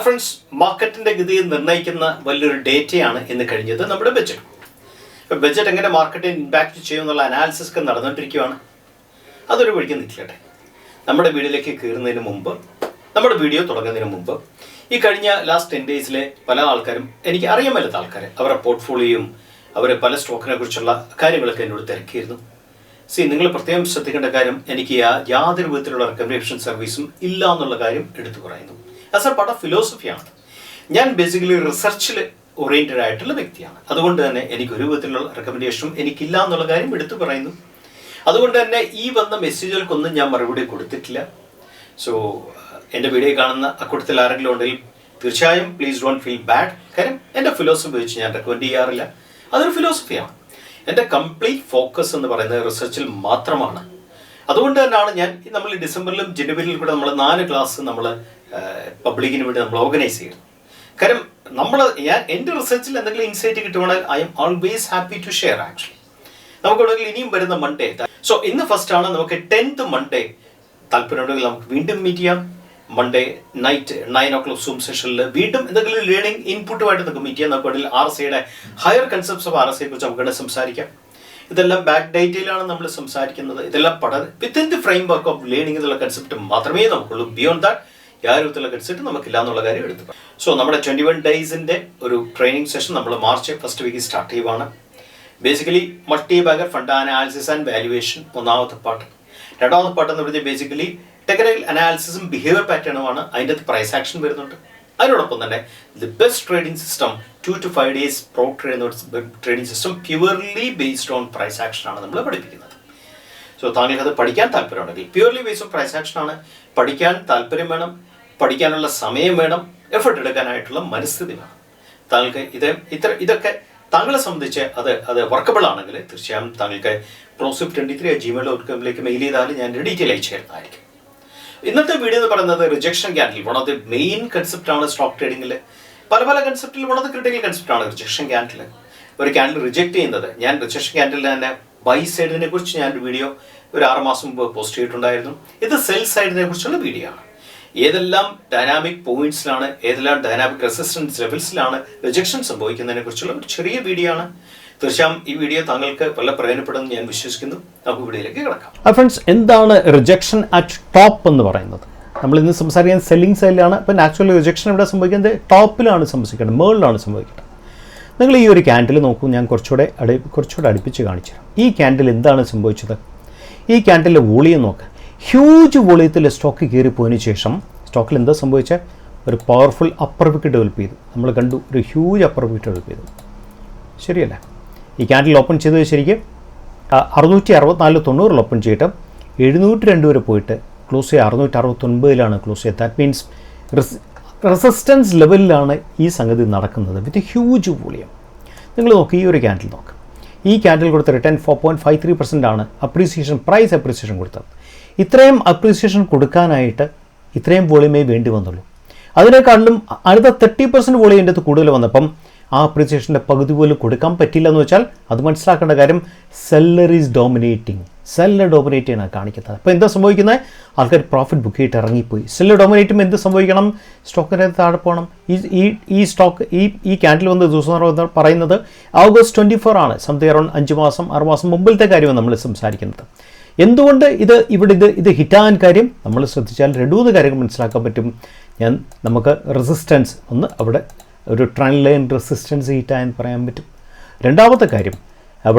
Friends, മാർക്കറ്റിൻ്റെ ഗതി നിർണ്ണയിക്കുന്ന വലിയൊരു ഡേറ്റയാണ് ഇന്ന് കഴിഞ്ഞത് നമ്മുടെ ബഡ്ജറ്റ്. ഇപ്പോൾ ബഡ്ജറ്റ് എങ്ങനെ മാർക്കറ്റിനെ ഇമ്പാക്റ്റ് ചെയ്യുമെന്നുള്ള അനാലിസിസ് ഒക്കെ നടന്നുകൊണ്ടിരിക്കുകയാണ്. അതൊരു വഴിക്ക് നിൽക്കട്ടെ. നമ്മുടെ വീഡിയോയിലേക്ക് കയറുന്നതിന് മുമ്പ്, നമ്മുടെ വീഡിയോ തുടങ്ങുന്നതിന് മുമ്പ്, ഈ കഴിഞ്ഞ ലാസ്റ്റ് 10 ഡേയ്സിലെ പല ആൾക്കാരും, എനിക്ക് അറിയാൻ മേലാത്ത ആൾക്കാർ, അവരുടെ പോർട്ട്ഫോളിയോയും അവർ പല സ്റ്റോക്കിനെ കുറിച്ചുള്ള കാര്യങ്ങളൊക്കെ എന്നോട് തിരക്കിയിരുന്നു. നിങ്ങൾ പ്രത്യേകം ശ്രദ്ധിക്കേണ്ട കാര്യം, എനിക്ക് യാതൊരു വിധത്തിലുള്ള റെക്കമെൻഡേഷൻ സർവീസും ഇല്ല എന്നുള്ള കാര്യം എടുത്തു പറയുന്നു. ആസ് എ പാർട്ട് ഓഫ് ഫിലോസഫിയാണ്. ഞാൻ ബേസിക്കലി റിസർച്ചിൽ ഓറിയൻറ്റഡ് ആയിട്ടുള്ള വ്യക്തിയാണ്. അതുകൊണ്ട് തന്നെ എനിക്ക് ഒരു വിധത്തിലുള്ള റെക്കമെൻഡേഷനും എനിക്കില്ല എന്നുള്ള കാര്യം എടുത്തു പറയുന്നു. അതുകൊണ്ട് തന്നെ ഈ വന്ന മെസ്സേജുകൾക്കൊന്നും ഞാൻ മറുപടി കൊടുത്തിട്ടില്ല. സോ എൻ്റെ വീഡിയോ കാണുന്ന അക്കൂട്ടത്തിൽ ആരെങ്കിലും ഉണ്ടെങ്കിൽ തീർച്ചയായും പ്ലീസ് ഡോണ്ട് ഫീൽ ബാഡ്. കാര്യം എൻ്റെ ഫിലോസഫി വെച്ച് ഞാൻ റെക്കമെൻഡ് ചെയ്യാറില്ല. അതൊരു ഫിലോസഫിയാണ്. എൻ്റെ കംപ്ലീറ്റ് ഫോക്കസ് എന്ന് പറയുന്നത് റിസർച്ചിൽ മാത്രമാണ്. അതുകൊണ്ട് തന്നെയാണ് നമ്മൾ ഡിസംബറിലും ജനുവരിയിലും കൂടെ നമ്മൾ 4 ക്ലാസ് നമ്മൾ പബ്ലിക്കിന് വേണ്ടി നമ്മൾ ഓർഗനൈസ് ചെയ്യുന്നു. കാര്യം എൻ്റെ റിസർച്ചിൽ എന്തെങ്കിലും ഇൻസൈറ്റ് കിട്ടുവാണെങ്കിൽ I'm always happy to share. Actually നമുക്കുണ്ടെങ്കിൽ ഇനിയും വരുന്ന മൺഡേ, സോ ഇന്ന് ഫസ്റ്റ് ആണ്, നമുക്ക് 10th മൺഡേ താല്പര്യമുണ്ടെങ്കിൽ നമുക്ക് വീണ്ടും മീറ്റ് ചെയ്യാം. മൺഡേ നൈറ്റ് 9 o'clock സൂം സെഷനിൽ വീണ്ടും എന്തെങ്കിലും ലേണിംഗ് ഇൻപുട്ടുമായിട്ട് നമുക്ക് മീറ്റ് ചെയ്യാം. നമുക്ക് RSIയുടെ ഹയർ കൺസെപ്റ്റ്സ് ഓഫ് RSIയെ കുറിച്ച് നമുക്ക് സംസാരിക്കാം. ഇതെല്ലാം ബാക്ക് ഡേറ്റയിലാണ് നമ്മൾ സംസാരിക്കുന്നത്. ഇതെല്ലാം within the frame work of learning എന്നുള്ള കൺസെപ്റ്റ് മാത്രമേ നമുക്കുള്ളൂ. ബിയോണ്ട് ദാറ്റ് യാതൊരു വിധത്തിലുള്ള കൺസെപ്റ്റ് നമുക്കില്ല എന്നുള്ള കാര്യം എടുത്തു. സോ നമ്മുടെ 21 ഡേയ്സിൻ്റെ ഒരു ട്രെയിനിങ് സെഷൻ നമ്മൾ മാർച്ച് ഫസ്റ്റ് വീക്ക് സ്റ്റാർട്ട് ചെയ്യുവാണ്. Basically multi bagger fund analysis and valuation ഒന്നാമത്തെ പാർട്ട്. രണ്ടാമത്തെ പാർട്ട് എന്ന് പറഞ്ഞാൽ ബേസിക്കലി ടെക്നിക്കൽ അനാലിസിസും ബിഹേവിയർ പാറ്റേണുമാണ്. അതിൻ്റെ അകത്ത് പ്രൈസ് ആക്ഷൻ വരുന്നുണ്ട്. അതിനോടൊപ്പം തന്നെ the best trading system 2 to 5 days pro trading system purely based on price action ആണ് നമ്മൾ പഠിപ്പിക്കുന്നത്. സോ താങ്കൾക്ക് അത് പഠിക്കാൻ താല്പര്യമുണ്ടെങ്കിൽ purely based on price action ആണ്. പഠിക്കാൻ താല്പര്യം വേണം, പഠിക്കാനുള്ള സമയം വേണം, എഫർട്ട് എടുക്കാനായിട്ടുള്ള മനസ്ഥിതി വേണം. താങ്കൾക്ക് ഇതൊക്കെ താങ്കളെ സംബന്ധിച്ച് അത് വർക്കബിൾ ആണെങ്കിൽ തീർച്ചയായും താങ്കൾക്ക് prosip23@gmail.com മെയിൽ ചെയ്താൽ ഞാൻ ഡീറ്റെയിൽ അയച്ചു തരുന്നതായിരിക്കും. ഇന്നത്തെ വീഡിയോ എന്ന് പറയുന്നത് rejection candle. One of the main concept ആണ് സ്റ്റോക്ക് ട്രേഡിംഗിൽ. പല കൺസെപ്റ്റിൽ one of the critical concept ആണ് റിജക്ഷൻ ക്യാൻഡിൽ. ഒരു ക്യാൻഡിൽ റിജക്ട് ചെയ്യുന്നത്. ഞാൻ റിജക്ഷൻ ക്യാൻഡിൽ തന്നെ ബൈ സൈഡിനെ കുറിച്ച് ഞാനൊരു വീഡിയോ ഒരു 6 മാസം മുമ്പ് പോസ്റ്റ് ചെയ്തിട്ടുണ്ടായിരുന്നു. ഇത് സെൽ സൈഡിനെ കുറിച്ചുള്ള വീഡിയോ ആണ്. ഏതെല്ലാം ഡൈനാമിക് പോയിന്റ്സിലാണ്, ഏതെല്ലാം ഡൈനാമിക് റെസിസ്റ്റൻസ് ലെവൽസിലാണ് റിജക്ഷൻ സംഭവിക്കുന്നതിനെ കുറിച്ചുള്ള ഒരു ചെറിയ വീഡിയോ ആണ്. തീർച്ചയായും ഈ വീഡിയോ താങ്കൾക്ക് വളരെ പ്രയോജനപ്പെടുമെന്ന് ഞാൻ വിശ്വസിക്കുന്നു. നമുക്ക് വീഡിയോയിലേക്ക് കിടക്കാം. ഫ്രണ്ട്സ്, എന്താണ് റിജക്ഷൻ അറ്റ് ടോപ്പ് എന്ന് പറയുന്നത്? നമ്മൾ ഇന്ന് സംസാരിക്കുന്നത് സെല്ലിംഗ് സൈഡിലാണ്. അപ്പം ആക്ച്വലി റിജക്ഷൻ ഇവിടെ സംഭവിക്കുന്നത് ടോപ്പിലാണ് സംഭവിക്കേണ്ടത്, മുകളിലാണ് സംഭവിക്കേണ്ടത്. നിങ്ങൾ ഈ ഒരു ക്യാൻഡിൽ നോക്കൂ. ഞാൻ കുറച്ചുകൂടെ അടുപ്പിച്ച് കാണിച്ചു തരാം. ഈ ക്യാൻഡിൽ എന്താണ് സംഭവിച്ചത്? ഈ ക്യാൻഡിലെ വോളിയം നോക്ക്. ഹ്യൂജ് വോളിയത്തിൽ സ്റ്റോക്ക് കയറിപ്പോയതിന് ശേഷം സ്റ്റോക്കിൽ എന്താ സംഭവിച്ചാൽ ഒരു പവർഫുൾ അപ്പർ വിക്കറ്റ് ഡെവലപ്പ് ചെയ്തു. നമ്മൾ കണ്ടു, ഒരു ഹ്യൂജ് അപ്പർ വിക്കറ്റ് ഡെവലപ്പ് ചെയ്തു. ശരിയല്ലേ? ഈ ക്യാൻഡിൽ ഓപ്പൺ ചെയ്തത് ശരിക്കും 664.90 ഓപ്പൺ ചെയ്തിട്ട് 702 വരെ പോയിട്ട് ക്ലോസ് ചെയ്യുക 669 ക്ലോസ് ചെയ്യുക. ദാറ്റ് മീൻസ് റെസിസ്റ്റൻസ് ലെവലിലാണ് ഈ സംഗതി നടക്കുന്നത് വിത്ത് ഹ്യൂജ് വോളിയം. നിങ്ങൾ നോക്ക്, ഈ ഒരു ക്യാൻഡിൽ നോക്ക്. ഈ ക്യാൻഡിൽ കൊടുത്ത റിട്ടേൺ 4.53% ആണ് അപ്രീസിയേഷൻ, പ്രൈസ് അപ്രീസിയേഷൻ കൊടുത്തത്. ഇത്രയും അപ്രീസിയേഷൻ കൊടുക്കാനായിട്ട് ഇത്രയും വോളിയമേ വേണ്ടി വന്നുള്ളൂ. അതിനേക്കാളും അടുത്ത 30% വോളിയൻ്റെ അടുത്ത് കൂടുതൽ വന്നപ്പം ആ അപ്രീസിയേഷൻ്റെ പകുതി പോലും കൊടുക്കാൻ പറ്റില്ല എന്ന് വെച്ചാൽ അത് മനസ്സിലാക്കേണ്ട കാര്യം seller is dominating. Seller dominate ചെയ്യാനാണ് കാണിക്കുന്നത്. അപ്പോൾ എന്താ സംഭവിക്കുന്നത്? ആൾക്കാർ പ്രോഫിറ്റ് ബുക്ക് ചെയ്തിട്ട് ഇറങ്ങിപ്പോയി. സെല്ലർ ഡോമിനേറ്റുമ്പോൾ എന്ത് സംഭവിക്കണം? സ്റ്റോക്കിൻ്റെ താഴെ പോകണം. ഈ സ്റ്റോക്ക് ഈ ക്യാൻഡിൽ വന്ന ദിവസം പറയുന്നത് August 24 ആണ്. സംതിങ് അറൗണ്ട് 5 മാസം മുമ്പിലത്തെ കാര്യമാണ് നമ്മൾ സംസാരിക്കുന്നത്. എന്തുകൊണ്ട് ഇത് ഹിറ്റാകാൻ കാര്യം നമ്മൾ ശ്രദ്ധിച്ചാൽ 2-3 കാര്യങ്ങൾ മനസ്സിലാക്കാൻ പറ്റും. നമുക്ക് റെസിസ്റ്റൻസ് ഒന്ന് അവിടെ ഒരു ട്രെൻഡ് ലൈൻ റെസിസ്റ്റൻസ് ഹിറ്റായെന്ന് പറയാൻ പറ്റും. രണ്ടാമത്തെ കാര്യം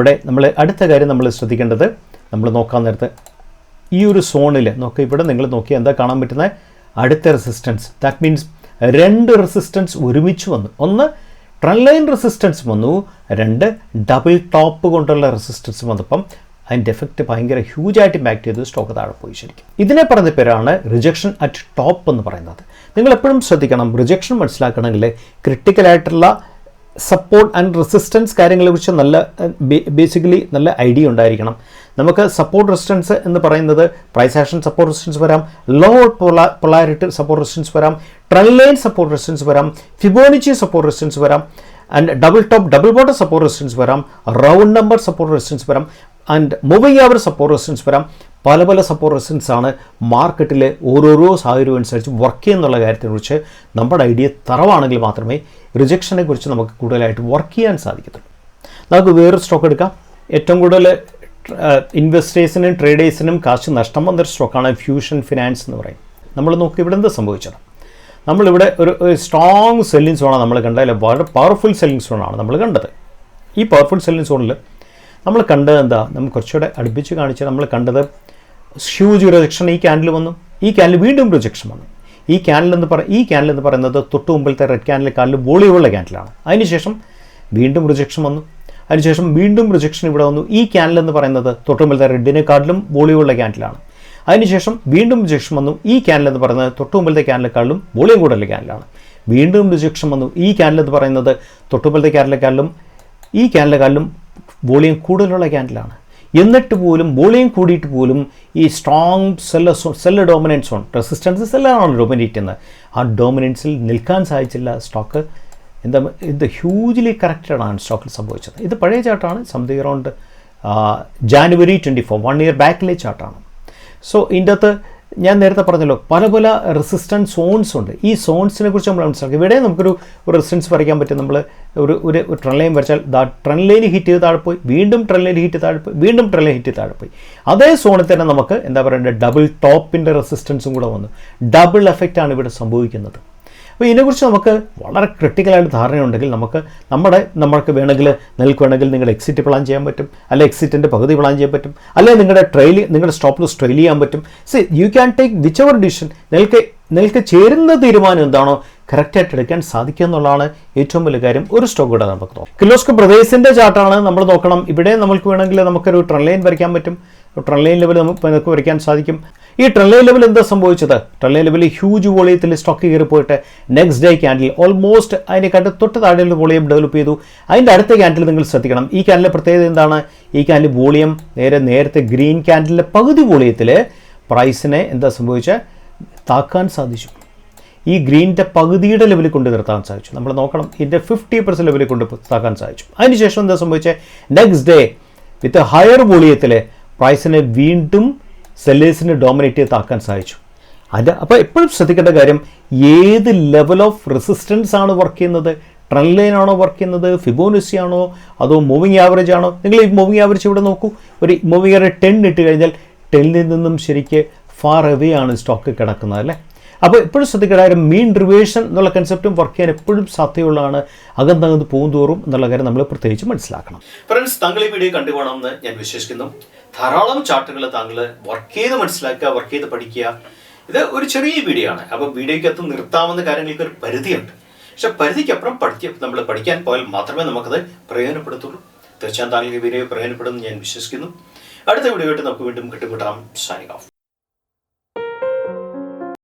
അടുത്ത കാര്യം നമ്മൾ ശ്രദ്ധിക്കേണ്ടത്, നമ്മൾ നോക്കാൻ നേരത്ത് ഈ ഒരു സോണിൽ നോക്കുക. ഇവിടെ നിങ്ങൾ നോക്കിയാൽ എന്താ കാണാൻ പറ്റുന്നത്? അടുത്ത റെസിസ്റ്റൻസ്. ദാറ്റ് മീൻസ് 2 റെസിസ്റ്റൻസ് ഒരുമിച്ച് വന്നു. ഒന്ന് ട്രെൻഡ് ലൈൻ റെസിസ്റ്റൻസ് വന്നു, 2 ഡബിൾ ടോപ്പ് കൊണ്ടുള്ള റെസിസ്റ്റൻസ് വന്നപ്പം അതിൻ്റെ എഫക്റ്റ് ഭയങ്കര ഹ്യൂജായിട്ട് ഇമ്പാക്ട് ചെയ്ത് സ്റ്റോക്ക് താഴെ പോയി. ശരിക്കും ഇതിനെ പറയുന്ന പേരാണ് റിജക്ഷൻ അറ്റ് ടോപ്പ് എന്ന് പറയുന്നത്. നിങ്ങൾ എപ്പോഴും ശ്രദ്ധിക്കണം, റിജക്ഷൻ മനസ്സിലാക്കണമെങ്കിൽ ക്രിട്ടിക്കലായിട്ടുള്ള സപ്പോർട്ട് ആൻഡ് റെസിസ്റ്റൻസ് കാര്യങ്ങളെക്കുറിച്ച് ബേസിക്കലി നല്ല ഐഡിയ ഉണ്ടായിരിക്കണം. നമുക്ക് സപ്പോർട്ട് റെസിസ്റ്റൻസ് എന്ന് പറയുന്നത് പ്രൈസ് ആക്ഷൻ സപ്പോർട്ട് റെസിസ്റ്റൻസ് വരാം, ലോ പൊളാരിറ്റി സപ്പോർട്ട് റെസിസ്റ്റൻസ് വരാം, ട്രെൻഡ് ലൈൻ സപ്പോർട്ട് റെസിസ്റ്റൻസ് വരാം, ഫിബോണിച്ചി സപ്പോർട്ട് റെസിസ്റ്റൻസ് വരാം, and double top double bottom support resistance വരാം, റൗണ്ട് നമ്പർ സപ്പോർട്ട് റെസിസ്റ്റൻസ് വരാം. And moving average support resistance വരാം. പല പല സപ്പോർട്ട് റെസിസ്റ്റൻസ് ആണ് മാർക്കറ്റിലെ ഓരോരോ സാഹചര്യം അനുസരിച്ച് വർക്ക് ചെയ്യുന്നുള്ള കാര്യത്തെക്കുറിച്ച് നമ്മുടെ ഐഡിയ തറവാണെങ്കിൽ മാത്രമേ റിജക്ഷനെ കുറിച്ച് നമുക്ക് കൂടുതലായിട്ട് വർക്ക് ചെയ്യാൻ സാധിക്കത്തുള്ളൂ. നമുക്ക് വേറൊരു സ്റ്റോക്ക് എടുക്കാം. ഏറ്റവും കൂടുതൽ ഇൻവെസ്റ്റേഴ്സിനും ട്രേഡേഴ്സിനും കാശ് നഷ്ടം വന്നൊരു സ്റ്റോക്കാണ് ഫ്യൂഷൻ ഫിനാൻസ് എന്ന് പറയും. നമ്മൾ നോക്കി ഇവിടെ എന്താ സംഭവിച്ചത്? നമ്മളിവിടെ ഒരു സ്ട്രോങ് സെല്ലിംഗ് സോണാണ് നമ്മൾ കണ്ടത്, അല്ലെ വളരെ പവർഫുൾ സെല്ലിംഗ് സോണാണ് നമ്മൾ കണ്ടത്. ഈ പവർഫുൾ സെല്ലിംഗ് സോണിൽ നമ്മൾ കണ്ടത് എന്താ? നമ്മൾ കുറച്ചുകൂടെ അടുപ്പിച്ച് കാണിച്ചാൽ നമ്മൾ കണ്ടത് ഹ്യൂജ് റിജക്ഷൻ ഈ ക്യാൻഡിൽ വന്നു. ഈ ക്യാൻഡിൽ വീണ്ടും റിജക്ഷൻ വന്നു. ഈ ക്യാൻഡിൽ എന്ന് പറയുന്നത് തൊട്ട് മുമ്പിലത്തെ റെഡ് ക്യാൻഡിൽ വോളിയുള്ള ക്യാൻഡിലാണ്. അതിനുശേഷം വീണ്ടും റിജക്ഷൻ വന്നു. അതിനുശേഷം വീണ്ടും റിജക്ഷൻ ഇവിടെ വന്നു. ഈ ക്യാൻഡിൽ എന്ന് പറയുന്നത് തൊട്ട് മുമ്പിലത്തെ റെഡിനെക്കാട്ടിലും വോളിയുള്ള ക്യാൻഡിലാണ്. അതിനുശേഷം വീണ്ടും റിജക്ഷൻ വന്നു. ഈ ക്യാൻഡിൽ എന്ന് പറയുന്നത് തൊട്ട് മുമ്പിലത്തെ ക്യാൻഡിലേക്കാളും വോളിയം കൂടുതലുള്ള ക്യാൻഡിലാണ്. വീണ്ടും റിജക്ഷൻ വന്നു. ഈ ക്യാൻഡിൽ എന്ന് പറയുന്നത് തൊട്ട് മുമ്പിലത്തെ ക്യാൻഡിലേക്കാളും ഈ ക്യാൻഡിലേക്കാളും വോളിയം കൂടുതലുള്ള ക്യാൻഡിലാണ്. എന്നിട്ട് പോലും വോളിയം കൂടിയിട്ട് പോലും ഈ strong seller dominance on resistance സെല്ലറാണ് ഡോമിനേറ്റ് ചെയ്യുന്നത്. ആ ഡോമിനൻസിൽ നിൽക്കാൻ സാധിച്ചില്ല സ്റ്റോക്ക്. ഇത് ഹ്യൂജ്ലി കറക്റ്റഡാണ് സ്റ്റോക്കിൽ സംഭവിച്ചത്. ഇത് പഴയ ചാർട്ടാണ്, സംതിങ് അറൗണ്ട് January 24, 1 year ബാക്കിലെ ചാർട്ടാണ്. സോ ഇതിൻ്റെ അകത്ത് ഞാൻ നേരത്തെ പറഞ്ഞല്ലോ പല പല റെസിസ്റ്റൻസ് സോൺസ് ഉണ്ട്. ഈ സോൺസിനെ കുറിച്ച് നമ്മൾ മനസ്സിലാക്കി. ഇവിടെ നമുക്കൊരു റെസിസ്റ്റൻസ് വരയ്ക്കാൻ പറ്റും. നമ്മൾ ഒരു ട്രെൻഡ് ലൈൻ വരച്ചാൽ ട്രെൻഡ് ലൈൻ ഹിറ്റ് ചെയ്ത് താഴെ പോയി, വീണ്ടും ട്രെൻഡ് ലൈൻ ഹിറ്റ് താഴെ പോയി, വീണ്ടും ട്രെൻഡ് ലൈൻ ഹിറ്റ് താഴെ പോയി. അതേ സോണിൽ തന്നെ നമുക്ക് എന്താ പറയേണ്ടത്, ഡബിൾ ടോപ്പിൻ്റെ റെസിസ്റ്റൻസും കൂടെ വന്നു. ഡബിൾ എഫക്റ്റാണ് ഇവിടെ സംഭവിക്കുന്നത്. അപ്പോൾ ഇതിനെക്കുറിച്ച് നമുക്ക് വളരെ ക്രിട്ടിക്കലായിട്ട് ധാരണയുണ്ടെങ്കിൽ നമ്മൾക്ക് വേണമെങ്കിൽ നിങ്ങൾ എക്സിറ്റ് പ്ലാൻ ചെയ്യാൻ പറ്റും, അല്ലെങ്കിൽ എക്സിറ്റിൻ്റെ പകുതി പ്ലാൻ ചെയ്യാൻ പറ്റും, അല്ലെങ്കിൽ നിങ്ങളുടെ സ്റ്റോപ്പ് ലോസ് ട്രെയിൽ ചെയ്യാൻ പറ്റും. You can take which ever decision. നിങ്ങൾക്ക് ചേരുന്ന തീരുമാനം എന്താണോ കറക്റ്റായിട്ട് എടുക്കാൻ സാധിക്കുക എന്നുള്ളതാണ് ഏറ്റവും വലിയ കാര്യം. ഒരു സ്റ്റോക്ക് കൂടെ നമുക്ക് നോക്കാം. കിർലോസ്കർ ബ്രദേഴ്സിൻ്റെ ചാർട്ടാണ് നമ്മൾ നോക്കണം. ഇവിടെ നമുക്ക് വേണമെങ്കിൽ നമുക്കൊരു ട്രെൻഡ് ലൈൻ വരയ്ക്കാൻ പറ്റും. ട്രെൻഡ് ലൈൻ ലെവൽ നമുക്ക് വരയ്ക്കാൻ സാധിക്കും. ഈ ട്രെൻഡ് ലൈൻ ലെവൽ എന്താ സംഭവിച്ചത്? ട്രെൻഡ് ലൈൻ ലെവലിൽ ഹ്യൂജ് വോളിയത്തിൽ സ്റ്റോക്ക് കയറി പോയിട്ട് നെക്സ്റ്റ് ഡേ ക്യാൻഡിൽ ഓൾമോസ്റ്റ് അതിനെക്കാട്ട് തൊട്ട് താഴെയുള്ള വോളിയം ഡെവലപ്പ് ചെയ്തു. അതിൻ്റെ അടുത്ത ക്യാൻഡിൽ നിങ്ങൾ ശ്രദ്ധിക്കണം. ഈ ക്യാൻഡിലെ പ്രത്യേകത എന്താണ്? ഈ ക്യാൻഡിൽ വോളിയം നേരത്തെ ഗ്രീൻ ക്യാൻഡിലെ പകുതി വോളിയത്തിൽ പ്രൈസിനെ എന്താ സംഭവിച്ചാൽ താക്കാൻ സാധിച്ചു. ഈ ഗ്രീനിൻ്റെ പകുതിയുടെ ലെവലിൽ കൊണ്ട് നിർത്താൻ സാധിച്ചു. നമ്മൾ നോക്കണം, ഇതിൻ്റെ 50% ലെവലിൽ കൊണ്ട് താക്കാൻ സാധിച്ചു. അതിനുശേഷം എന്താ സംഭവിച്ചത്? നെക്സ്റ്റ് ഡേ വിത്ത് ഹയർ വോളിയത്തിൽ പ്രൈസിനെ വീണ്ടും സെല്ലേഴ്സിന് ഡോമിനേറ്റ് ചെയ്ത് താക്കാൻ സാധിച്ചു. അപ്പോൾ എപ്പോഴും ശ്രദ്ധിക്കേണ്ട കാര്യം, ഏത് ലെവൽ ഓഫ് റെസിസ്റ്റൻസ് ആണ് വർക്ക് ചെയ്യുന്നത്? ട്രെൻഡ് ലൈൻ ആണോ വർക്ക് ചെയ്യുന്നത്? ഫിബോനച്ചി ആണോ? അതോ മൂവിങ് ആവറേജ് ആണോ? നിങ്ങൾ ഈ മൂവിങ് ആവറേജ് ഇവിടെ നോക്കൂ. ഒരു മൂവിങ് ആവറേജ് 10 ഇട്ട് കഴിഞ്ഞാൽ 10ൽ നിന്നും ശരിക്ക് ഫാർ അവേ ആണ് സ്റ്റോക്ക് കിടക്കുന്നത്, അല്ലേ? അപ്പോൾ എപ്പോഴും ശ്രദ്ധിക്കേണ്ട കാര്യം, മീൻ റിവേഴ്സൺ എന്നുള്ള കൺസെപ്റ്റും വർക്ക് ചെയ്യാൻ എപ്പോഴും സാധ്യതയുള്ളതാണ്. അകന്നകന്ന് പോകും തോറും എന്നുള്ള കാര്യം നമ്മൾ പ്രത്യേകിച്ച് മനസ്സിലാക്കണം. ഫ്രണ്ട്സ്, താങ്കൾ ഈ വീഡിയോ കണ്ടുപോകണമെന്ന് ഞാൻ വിശ്വസിക്കുന്നു. ധാരാളം ചാർട്ടുകൾ താങ്കൾ വർക്ക് ചെയ്ത് മനസ്സിലാക്കുക, വർക്ക് ചെയ്ത് പഠിക്കുക. ഇത് ഒരു ചെറിയ വീഡിയോ ആണ്. അപ്പോൾ വീഡിയോയ്ക്കകത്ത് നിർത്താവുന്ന കാര്യങ്ങൾക്ക് ഒരു പരിധിയുണ്ട്. പക്ഷെ പരിധിക്കപ്പുറം നമ്മൾ പഠിക്കാൻ പോയാൽ മാത്രമേ നമുക്കത് പ്രയോജനപ്പെടുത്തുള്ളൂ. തീർച്ചയായും താങ്കൾ ഈ വീഡിയോ പ്രയോജനപ്പെടുമെന്ന് ഞാൻ വിശ്വസിക്കുന്നു. അടുത്ത വീഡിയോ ആയിട്ട് നമുക്ക് വീണ്ടും കണ്ടുമുട്ടാം. Signing off.